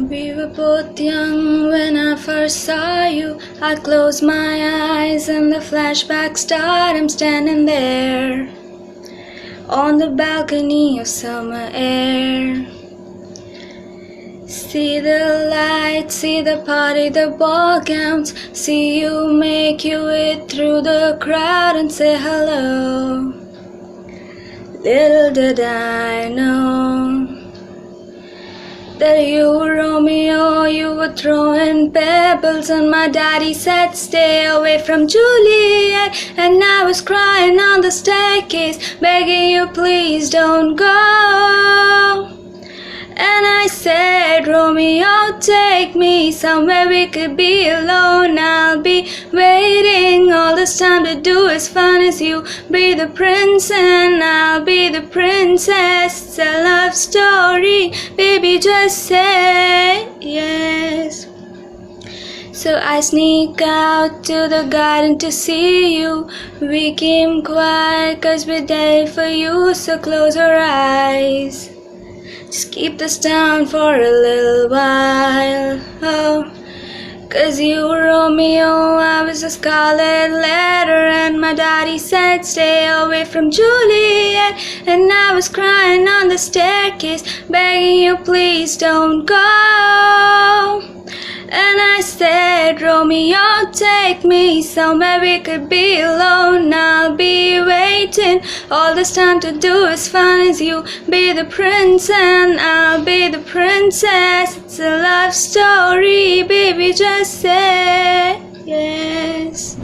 We were both young when I first saw you. I close my eyes and the flashbacks start. I'm standing there on the balcony of summer air. See the lights, see the party, the ball gowns. See you make your way through the crowd and say hello. Little did I know that you were Romeo, you were throwing pebbles, and my daddy said stay away from Juliet. And I was crying on the staircase, begging you please don't go. And I said, Romeo, take me somewhere we could be alone. I'll be waiting. All this time to do as fun as you be the prince and I'll be the princess. It's a love story, baby, just say yes. So I sneak out to the garden to see you. We came quiet 'cause we're there for you. So close your eyes, just keep this down for a little while. Oh, 'cause you were Romeo, I was a scarlet letter, and my daddy said stay away from Juliet. And I was crying on the staircase, begging you please don't go. And I said, Romeo, take me somewhere we could be alone. I'll be waiting. All this time to do as fun as you be the prince and I'll be the princess. It's a love story, baby, just say yes.